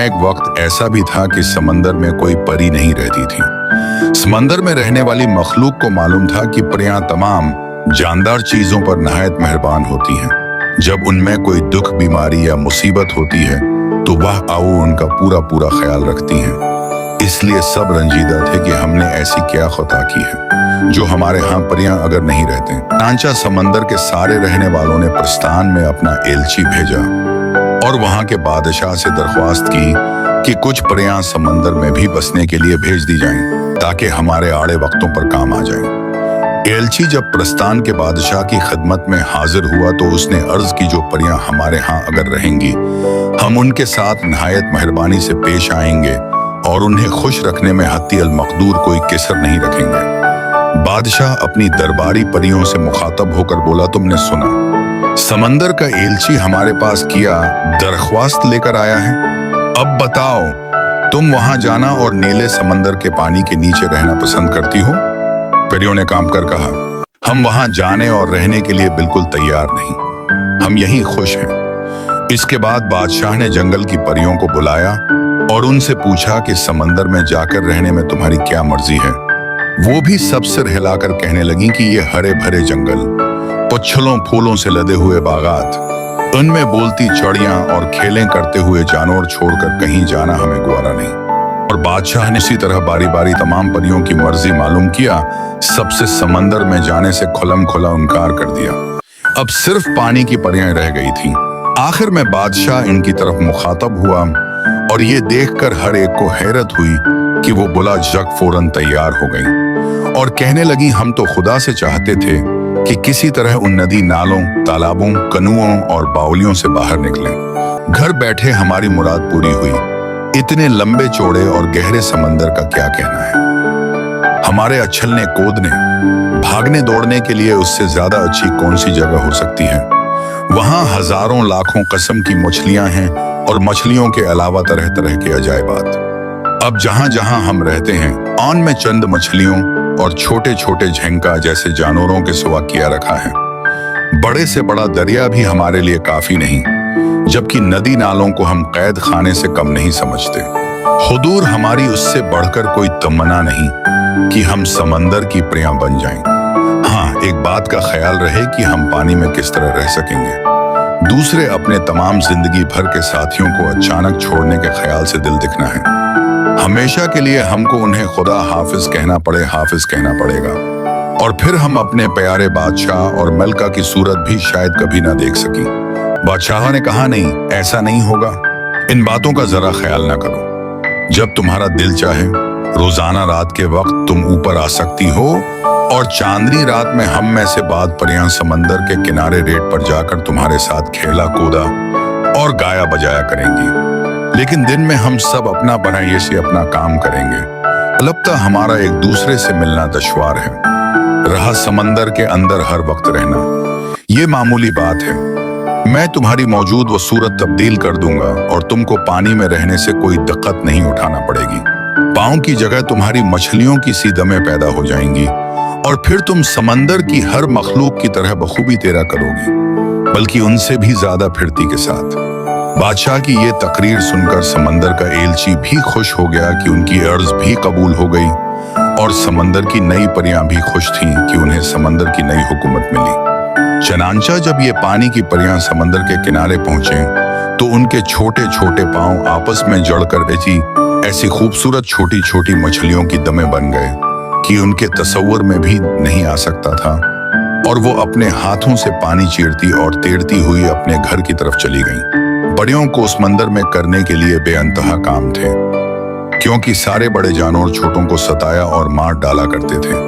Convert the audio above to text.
एक वक्त ऐसा भी था कि समंदर में कोई परी नहीं रहती थी। समंदर में रहने वाली मखलूक को मालूम था कि परियां तमाम जानदार चीजों पर नहायत मेहरबान होती हैं। जब उनमें कोई दुख, बीमारी या मुसीबत होती है तो वह आओ उनका पूरा पूरा ख्याल रखती हैं। इसलिए सब रंजीदा थे कि हमने ऐसी क्या खता की है जो हमारे यहाँ परियां अगर नहीं रहते। चनांचा समंदर के सारे रहने वालों ने प्रस्थान में अपना एलची भेजा और वहां के बादशाह से दरख्वास्त की कि कुछ परियां समंदर में भी बसने के लिए भेज दी जाएं ताकि हमारे आड़े वक्तों पर काम आ जाएं। एलची जब प्रस्थान के बादशाह की खिदमत में हाजिर हुआ तो उसने अर्ज की, जो परियां हमारे यहाँ अगर रहेंगी हम उनके साथ नहायत मेहरबानी से पेश आएंगे और उन्हें खुश रखने में हत्ती अल मकदूर कोई किसर नहीं रखेंगे। बादशाह अपनी दरबारी परियों से मुखातब होकर बोला, तुमने सुना, समंदर का एलची हमारे पास किया दरख्वास्त लेकर आया है। अब बताओ, तुम वहां जाना और नीले समंदर के पानी के नीचे रहना पसंद करती हो? परियों ने काम कर कहा, हम वहां जाने और रहने के लिए बिल्कुल तैयार नहीं, हम यहीं खुश हैं। इसके बाद बादशाह ने जंगल की परियों को बुलाया और उनसे पूछा कि समंदर में जाकर रहने में तुम्हारी क्या मर्जी है। वो भी सब सिर हिलाकर कहने लगी कि ये हरे भरे जंगल, पुच्छलों फूलों से लदे हुए बागात, उनमें बोलती चिड़ियां और खेलें करते हुए जानवर छोड़कर कहीं जाना हमें ग्वारा नहीं। और बादशाह ने इसी तरह बारी बारी तमाम परियों की मर्जी मालूम किया, सबसे समंदर में जाने से खुलम खुला इनकार कर दिया। अब सिर्फ पानी की परियां रह गई थीं। आखिर में बादशाह इनकी तरफ मुखातब हुआ और ये देखकर हर एक को हैरत हुई कि वो बुला जग फौरन तैयार हो गई और कहने लगी, हम तो खुदा से चाहते थे कि किसी तरह उन नदी नालों, तालाबों, कनुओं और बाउलियों से बाहर निकलें। घर बैठे हमारी मुराद पूरी हुई। इतने लंबे चौड़े और गहरे समंदर का क्या कहना है। हमारे अच्छलने कूदने, भागने दौड़ने के लिए उससे ज्यादा अच्छी कौन सी जगह हो सकती है। वहां हजारों लाखों किस्म की मछलियां हैं और मछलियों के अलावा तरह तरह के अजायबात। अब जहां जहां हम रहते हैं आन में चंद मछलियों और छोटे छोटे झेंका जैसे जानवरों के सिवा किया रखा है। बड़े से बड़ा दरिया भी हमारे लिए काफी नहीं, जबकि नदी नालों को हम कैद खाने से कम नहीं समझते। हुजूर, हमारी उससे बढ़कर कोई तमन्ना नहीं कि हम समंदर की परियां बन जाएं। हाँ, एक बात का ख्याल रहे कि हम पानी में किस तरह रह सकेंगे। दूसरे, अपने तमाम जिंदगी भर के साथियों को अचानक छोड़ने के ख्याल से दिल दिखना है। हमेशा के लिए हमको उन्हें खुदा हाफिज कहना पड़े, हाफिज कहना पड़ेगा। और फिर हम अपने प्यारे बादशाह और मलका की सूरत भी शायद कभी ना देख सकी। बादशाह ने कहा, नहीं, ऐसा नहीं होगा। इन बातों का जरा ख्याल ना करो। जब तुम्हारा दिल चाहे रोजाना रात के वक्त तुम ऊपर आ सकती हो और चांदनी रात में हम में से बाद परियां समंदर के किनारे रेत पर जाकर तुम्हारे साथ खेला कूदा और गाया बजाया करेंगी। लेकिन दिन में हम सब अपना बनाइए से अपना काम करेंगे। अलबत्ता हमारा एक दूसरे से मिलना दुश्वार है। रहा समंदर के अंदर हर वक्त रहना, ये मामूली बात है। मैं तुम्हारी मौजूद वो सूरत तब्दील कर दूंगा और तुमको पानी में रहने से कोई दिक्कत नहीं उठाना पड़ेगी। पाँव की जगह तुम्हारी मछलियों की सी दमें पैदा हो जाएंगी और फिर तुम समंदर की हर मखलूक की तरह बखूबी तैरा करोगी, बल्कि उनसे भी ज्यादा फिरती के साथ। बादशाह की ये तकरीर सुनकर समंदर का एलची भी खुश हो गया कि उनकी अर्ज भी कबूल हो गई और समंदर की नई परियां भी खुश थीं कि उन्हें समंदर की नई हुकूमत मिली। चनांचा जब ये पानी की परियां समंदर के किनारे पहुंचे तो उनके छोटे छोटे पांव आपस में जड़कर ऐसी खूबसूरत छोटी छोटी मछलियों की दमें बन गए कि उनके तसव्वुर में भी नहीं आ सकता था, और वो अपने हाथों से पानी चीरती और तैरती हुई अपने घर की तरफ चली गईं। बड़ियों को उस मंदिर में करने के लिए बेअंतहा काम थे, क्योंकि सारे बड़े जानवर छोटों को सताया और मार डाला करते थे।